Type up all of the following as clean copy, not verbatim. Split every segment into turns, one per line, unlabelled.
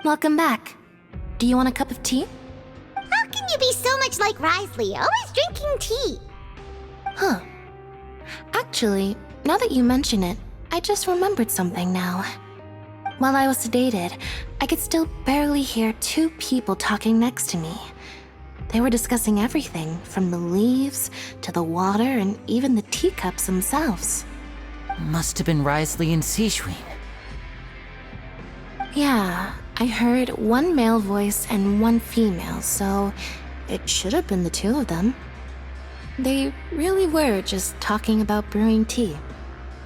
Welcome back. Do you want a cup of tea?
How can you be so much like Risley, always drinking tea?
Huh. Actually, now that you mention it, I just remembered something now. While I was sedated, I could still barely hear two people talking next to me. They were discussing everything, from the leaves to the water and even the teacups themselves.
Must have been Risley and Sishwin.
Yeah, I heard one male voice and one female, so it should have been the two of them. They really were just talking about brewing tea.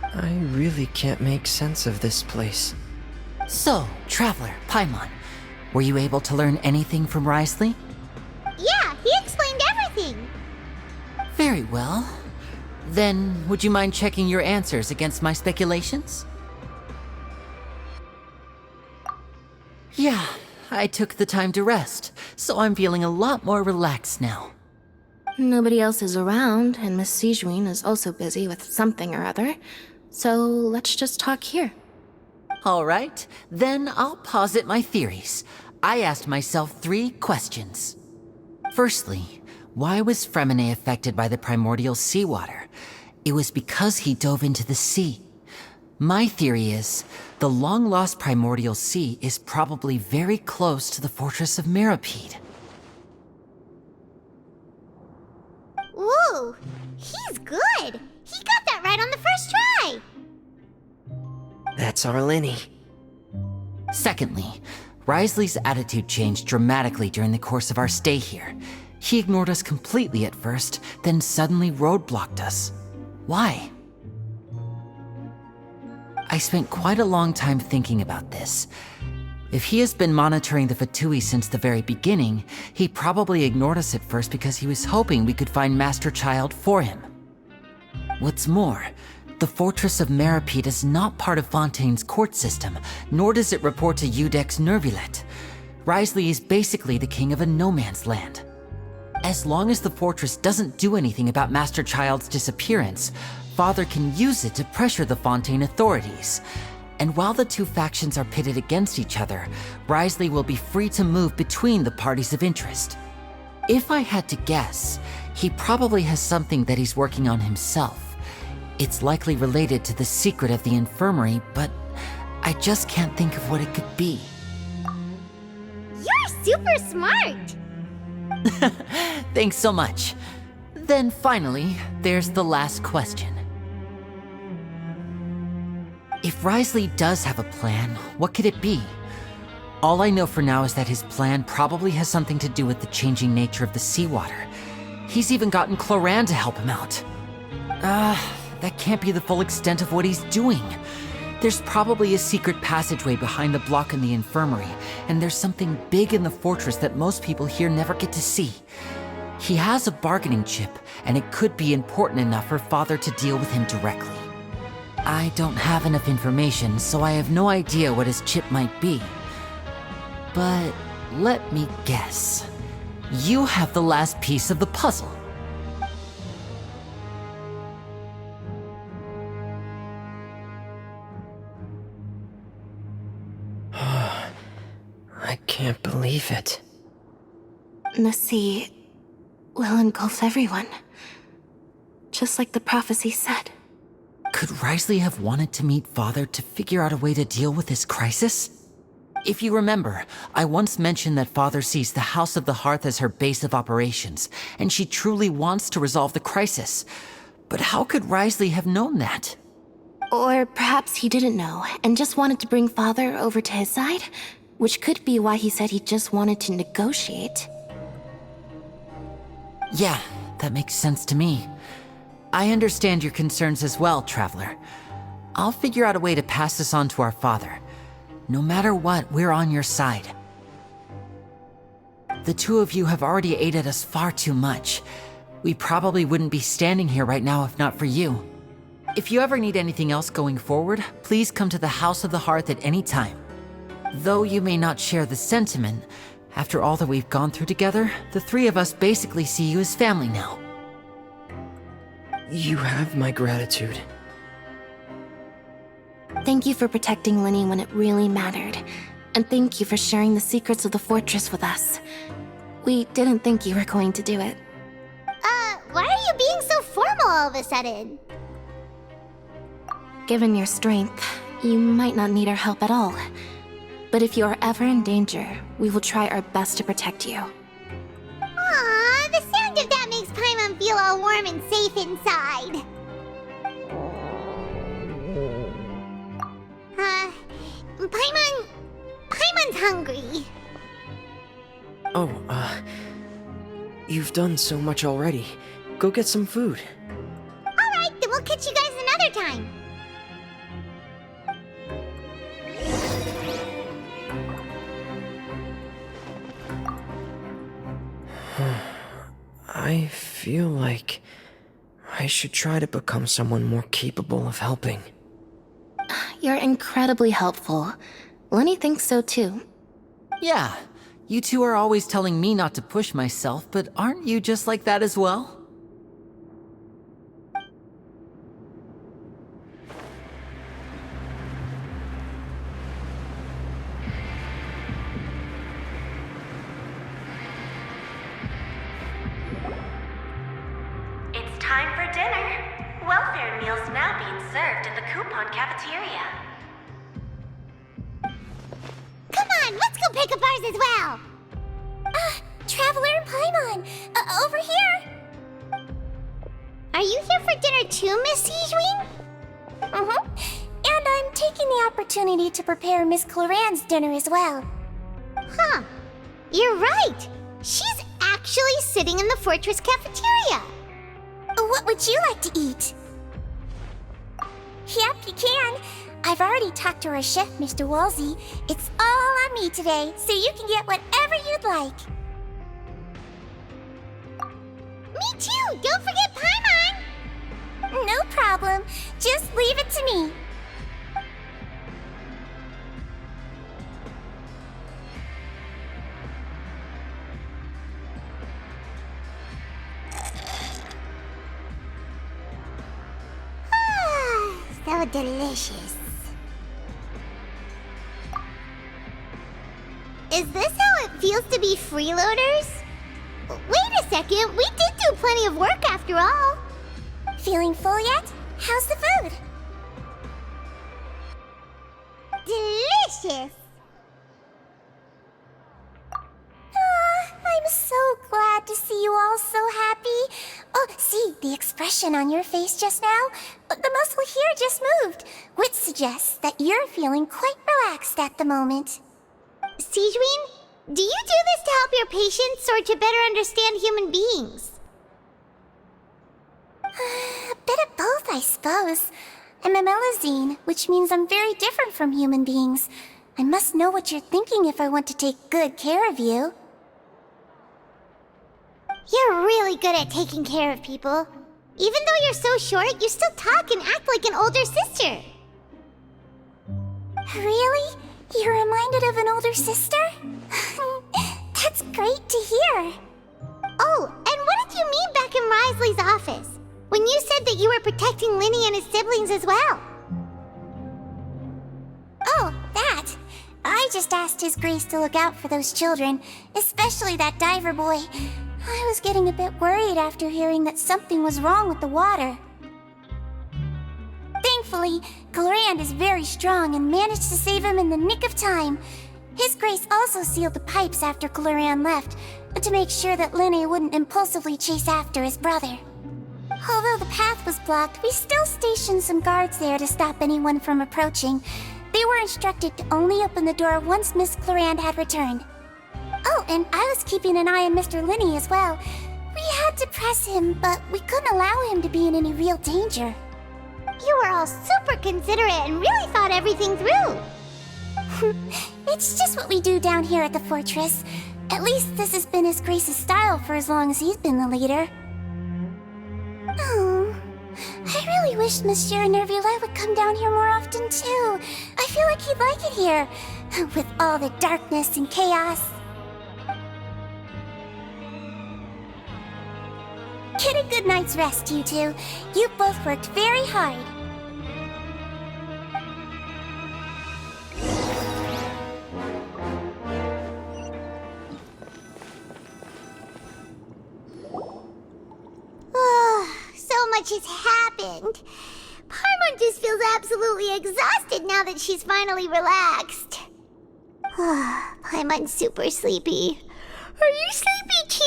I really can't make sense of this place.
So, Traveler, Paimon, were you able to learn anything from Risley?
Yeah, he explained everything.
Very well. Then, would you mind checking your answers against my speculations? Yeah, I took the time to rest, so I'm feeling a lot more relaxed now.
Nobody else is around, and Miss Sijwin is also busy with something or other, so let's just talk here.
All right, then I'll posit my theories. I asked myself 3 questions. Firstly, why was Fremine affected by the primordial seawater? It was because he dove into the sea. My theory is, the long-lost primordial sea is probably very close to the fortress of Mirapede.
Ooh, he's good. He got that right on the first try.
That's our Linny.
Secondly, Risley's attitude changed dramatically during the course of our stay here. He ignored us completely at first, then suddenly roadblocked us. Why? I spent quite a long time thinking about this. If he has been monitoring the Fatui since the very beginning, he probably ignored us at first because he was hoping we could find Master Child for him. What's more, the Fortress of Mirapede is not part of Fontaine's court system, nor does it report to Udex Nervulet. Risley is basically the king of a no-man's land. As long as the fortress doesn't do anything about Master Child's disappearance, Father can use it to pressure the Fontaine authorities. And while the two factions are pitted against each other, Risley will be free to move between the parties of interest. If I had to guess, he probably has something that he's working on himself. It's likely related to the secret of the infirmary, but I just can't think of what it could be.
You're super smart.
Thanks so much. Then finally, there's the last question. If Risley does have a plan, what could it be? All I know for now is that his plan probably has something to do with the changing nature of the seawater. He's even gotten Cloran to help him out. That can't be the full extent of what he's doing. There's probably a secret passageway behind the block in the infirmary, and there's something big in the fortress that most people here never get to see. He has a bargaining chip, and it could be important enough for Father to deal with him directly. I don't have enough information, so I have no idea what his chip might be. But let me guess. You have the last piece of the puzzle.
I can't believe it.
The sea will engulf everyone, just like the prophecy said.
Could Risley have wanted to meet Father to figure out a way to deal with this crisis? If you remember, I once mentioned that Father sees the House of the Hearth as her base of operations, and she truly wants to resolve the crisis. But how could Risley have known that?
Or perhaps he didn't know, and just wanted to bring Father over to his side? Which could be why he said he just wanted to negotiate.
Yeah, that makes sense to me. I understand your concerns as well, Traveler. I'll figure out a way to pass this on to our father. No matter what, we're on your side. The two of you have already aided us far too much. We probably wouldn't be standing here right now if not for you. If you ever need anything else going forward, please come to the House of the Hearth at any time. Though you may not share the sentiment, after all that we've gone through together, the three of us basically see you as family now.
You have my gratitude.
Thank you for protecting Linny when it really mattered. And thank you for sharing the secrets of the fortress with us. We didn't think you were going to do it.
Why are you being so formal all of a sudden?
Given your strength, you might not need our help at all. But if you are ever in danger, we will try our best to protect you.
Aww, the sound of that makes Paimon feel all warm and safe inside. Paimon's hungry.
Oh, you've done so much already. Go get some food.
Alright, then we'll catch you guys another time.
I feel like I should try to become someone more capable of helping.
You're incredibly helpful. Lenny thinks so too.
Yeah, you two are always telling me not to push myself, but aren't you just like that as well?
It's time for dinner. Welfare meals now being served in the coupon cafeteria.
Come on, let's go pick up ours as well. Traveler and Paimon, over here. Are you here for dinner too, Miss Sijwin?
And I'm taking the opportunity to prepare Miss Cloran's dinner as well.
Huh. You're right. She's actually sitting in the fortress cafeteria.
What would you like to eat? Yep, you can. I've already talked to our chef, Mr. Wolsey. It's all on me today, so you can get whatever you'd like.
Me too! Don't forget Paimon!
No problem. Just leave it to me.
So delicious. Is this how it feels to be freeloaders? Wait a second, we did do plenty of work after all.
Feeling full yet? How's the food?
Delicious.
I'm so glad to see you all so happy. Oh, see, the expression on your face just now? The muscle here just moved, which suggests that you're feeling quite relaxed at the moment.
Sijwin, do you do this to help your patients or to better understand human beings?
A bit of both, I suppose. I'm a Melazine, which means I'm very different from human beings. I must know what you're thinking if I want to take good care of you.
You're really good at taking care of people. Even though you're so short, you still talk and act like an older sister.
Really? You're reminded of an older sister? That's great to hear.
Oh, and what did you mean back in Risley's office? When you said that you were protecting Linny and his siblings as well?
Oh, that. I just asked His Grace to look out for those children, especially that diver boy. I was getting a bit worried after hearing that something was wrong with the water. Thankfully, Cloran is very strong and managed to save him in the nick of time. His Grace also sealed the pipes after Cloran left, to make sure that Linny wouldn't impulsively chase after his brother. Although the path was blocked, we still stationed some guards there to stop anyone from approaching. They were instructed to only open the door once Miss Cloran had returned. Oh, and I was keeping an eye on Mr. Linny as well. We had to press him, but we couldn't allow him to be in any real danger.
You were all super considerate and really thought everything through.
It's just what we do down here at the fortress. At least this has been His Grace's style for as long as he's been the leader. Oh, I really wish Monsieur Nervula would come down here more often too. I feel like he'd like it here, with all the darkness and chaos. Get a good night's rest, you two. You both worked very hard.
much has happened. Paimon just feels absolutely exhausted now that she's finally relaxed. Paimon's super sleepy. Are you sleepy too?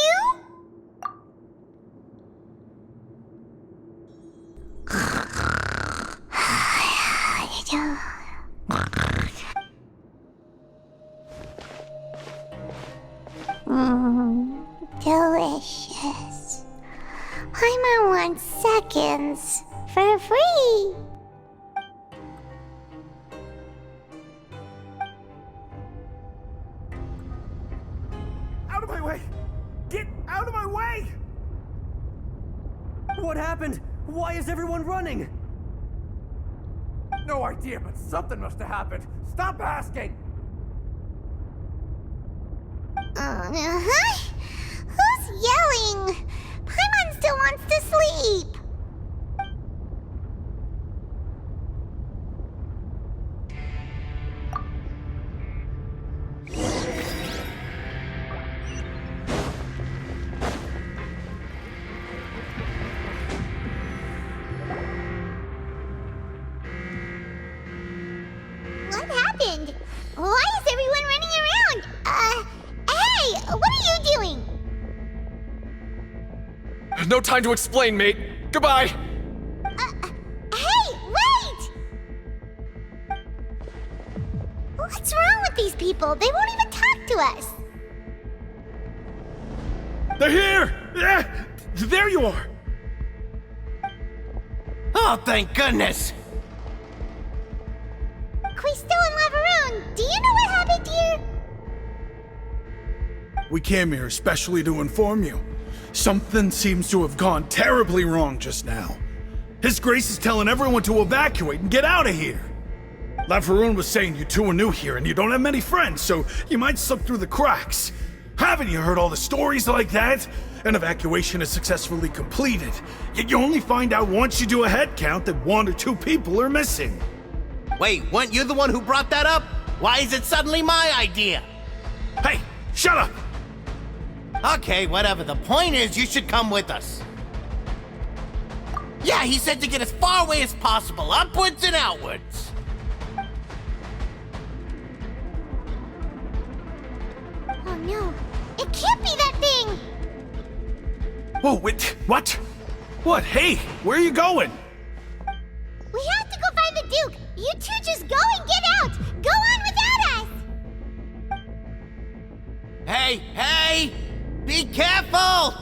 Delicious. Paimon wants seconds for free.
Out of my way! Get out of my way!
What happened? Why is everyone running?
No idea, but something must have happened. Stop asking!
Uh-huh. Who's yelling? Paimon still wants to sleep. What happened? Why is everyone running around? Hey, what are you doing?
No time to explain, mate. Goodbye!
Hey, wait! What's wrong with these people? They won't even talk to us.
They're here! There you are!
Oh, thank goodness!
Quisto and Laveroon, do you know what happened here?
We came here especially to inform you. Something seems to have gone terribly wrong just now. His Grace is telling everyone to evacuate and get out of here. Laveroon was saying you two are new here and you don't have many friends, so you might slip through the cracks. Haven't you heard all the stories like that? An evacuation is successfully completed, yet you only find out once you do a head count that 1 or 2 people are missing.
Wait, weren't you the one who brought that up? Why is it suddenly my idea?
Hey, shut up!
Okay, whatever. The point is, you should come with us. Yeah, he said to get as far away as possible, upwards and outwards.
Oh no, it can't be that thing!
Whoa, wait, what? What? Hey, where are you going?
We have to go find the Duke! You two just go and get out! Go on without us!
Hey, hey! Be careful!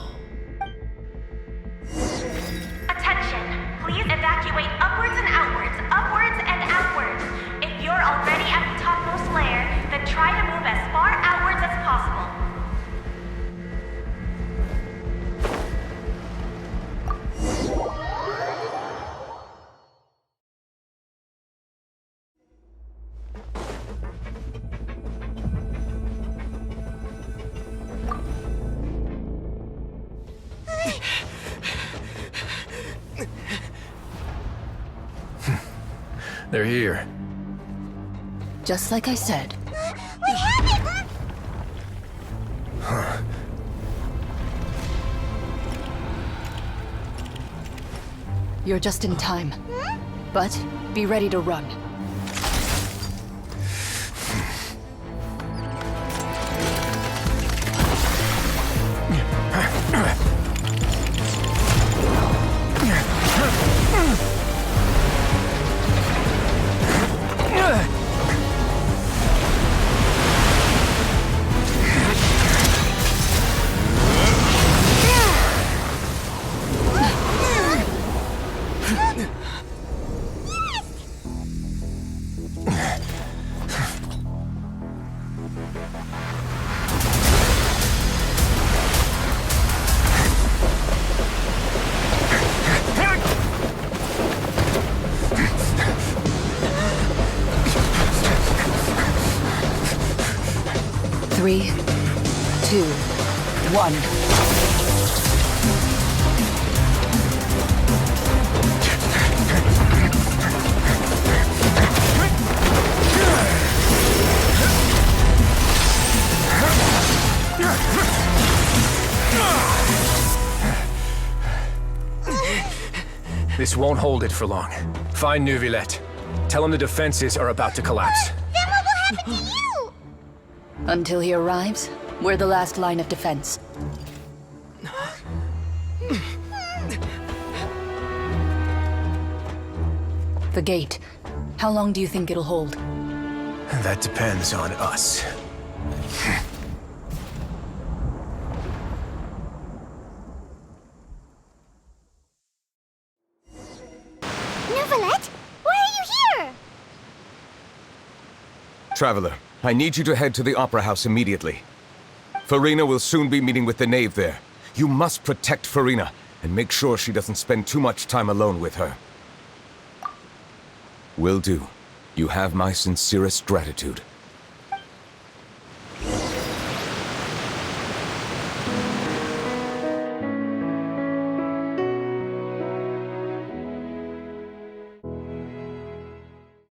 Attention! Please evacuate upwards and outwards, upwards and outwards. If you're already at the topmost layer, then try to move as far outwards as possible.
They're here.
Just like I said.
What happened?
You're just in time. But be ready to run. Three, 2, 1.
This won't hold it for long. Find Neuvillette. Tell him the defenses are about to collapse.
Then what will happen to you?
Until he arrives, we're the last line of defense. The gate. How long do you think it'll hold?
That depends on us.
Neuvillette, why are you here?
Traveler, I need you to head to the Opera House immediately. Farina will soon be meeting with the knave there. You must protect Farina, and make sure she doesn't spend too much time alone with her. Will do. You have my sincerest gratitude.